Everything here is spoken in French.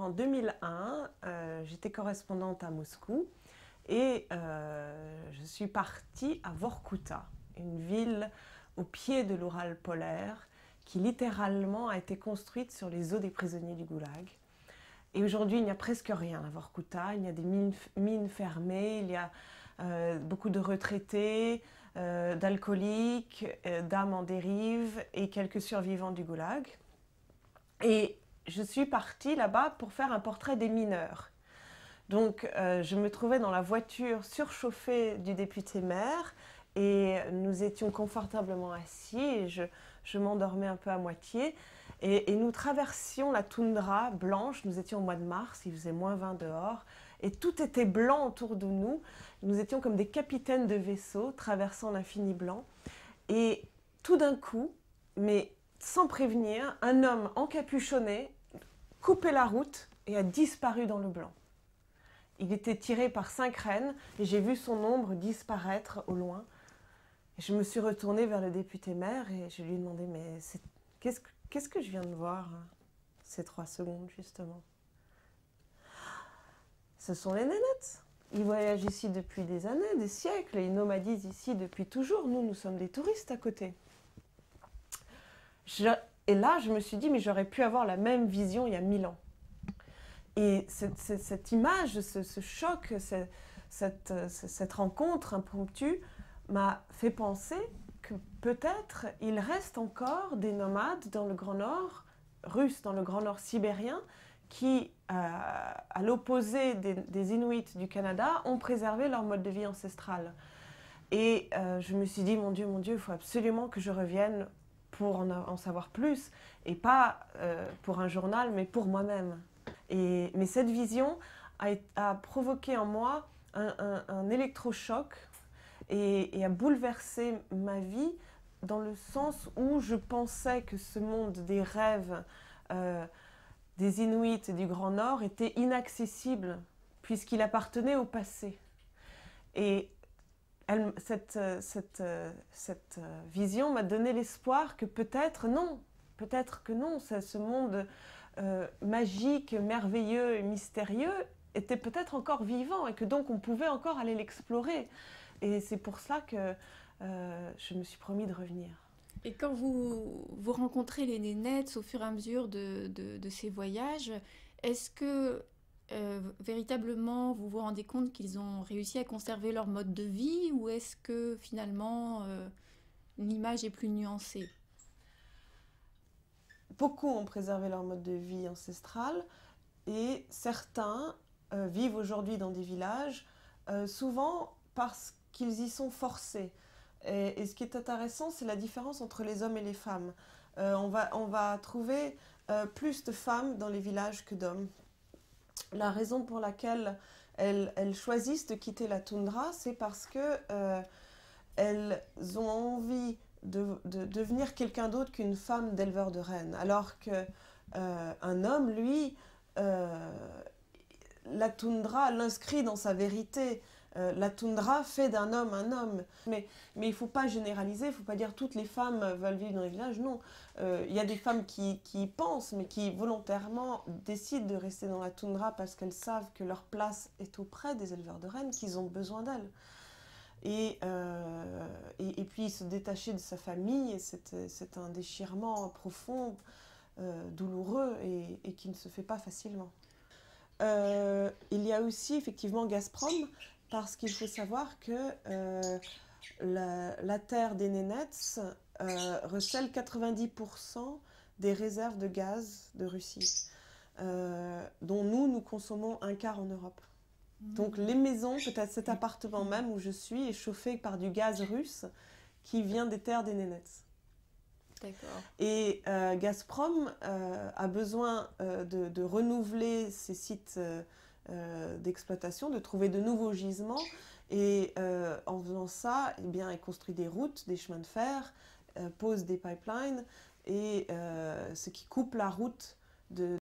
En 2001, j'étais correspondante à Moscou et je suis partie à Vorkuta, une ville au pied de l'Oural polaire qui littéralement a été construite sur les os des prisonniers du Goulag. Et aujourd'hui, il n'y a presque rien à Vorkuta. Il y a des mines fermées, il y a beaucoup de retraités, d'alcooliques, d'âmes en dérive et quelques survivants du Goulag. Et je suis partie là-bas pour faire un portrait des mineurs. Donc je me trouvais dans la voiture surchauffée du député-maire et nous étions confortablement assis et je m'endormais un peu à moitié. Et nous traversions la toundra blanche, nous étions au mois de mars, il faisait -20 dehors, et tout était blanc autour de nous. Nous étions comme des capitaines de vaisseau traversant l'infini blanc. Et tout d'un coup, mais sans prévenir, un homme encapuchonné coupé la route et a disparu dans le blanc. Il était tiré par 5 rennes et j'ai vu son ombre disparaître au loin. Et je me suis retournée vers le député-maire et je lui ai demandé « Mais qu'est-ce que je viens de voir ces 3 secondes justement ?» Ce sont les nénettes. Ils voyagent ici depuis des années, des siècles, et ils nomadisent ici depuis toujours. Nous sommes des touristes à côté. Et là, je me suis dit, mais j'aurais pu avoir la même vision il y a 1000 ans. Et cette image, ce choc, cette rencontre impromptue m'a fait penser que peut-être il reste encore des nomades dans le Grand Nord russe, dans le Grand Nord sibérien, qui, à l'opposé des Inuits du Canada, ont préservé leur mode de vie ancestral. Et je me suis dit, mon Dieu, il faut absolument que je revienne pour en savoir plus, et pas pour un journal, mais pour moi-même. Mais cette vision a provoqué en moi un électrochoc et a bouleversé ma vie dans le sens où je pensais que ce monde des rêves des Inuits et du Grand Nord était inaccessible puisqu'il appartenait au passé. Et cette vision m'a donné l'espoir que peut-être que non, ce monde magique, merveilleux et mystérieux était peut-être encore vivant et que donc on pouvait encore aller l'explorer. Et c'est pour cela que je me suis promis de revenir. Et quand vous rencontrez les nénettes au fur et à mesure de ces voyages, est-ce que véritablement vous vous rendez compte qu'ils ont réussi à conserver leur mode de vie ou est-ce que finalement l'image est plus nuancée? Beaucoup ont préservé leur mode de vie ancestral et certains vivent aujourd'hui dans des villages, souvent parce qu'ils y sont forcés. Et ce qui est intéressant, c'est la différence entre les hommes et les femmes. On va trouver plus de femmes dans les villages que d'hommes. La raison pour laquelle elles choisissent de quitter la toundra, c'est parce qu'elles ont envie de devenir quelqu'un d'autre qu'une femme d'éleveur de rennes. Alors qu'un homme, lui, la toundra l'inscrit dans sa vérité. La toundra fait d'un homme un homme. Mais il ne faut pas généraliser, il ne faut pas dire toutes les femmes veulent vivre dans les villages. Non, il y a des femmes qui y pensent, mais qui volontairement décident de rester dans la toundra parce qu'elles savent que leur place est auprès des éleveurs de rennes, qu'ils ont besoin d'elles. Et puis se détacher de sa famille, c'est un déchirement profond, douloureux et qui ne se fait pas facilement. Il y a aussi effectivement Gazprom, parce qu'il faut savoir que la terre des nénettes recèle 90% des réserves de gaz de Russie, dont nous consommons un quart en Europe. Donc les maisons, peut-être cet appartement même où je suis, est chauffé par du gaz russe qui vient des terres des nénettes. D'accord. Et Gazprom a besoin de renouveler ses sites d'exploitation, de trouver de nouveaux gisements. Et en faisant ça, eh bien, il construit des routes, des chemins de fer, pose des pipelines, et ce qui coupe la route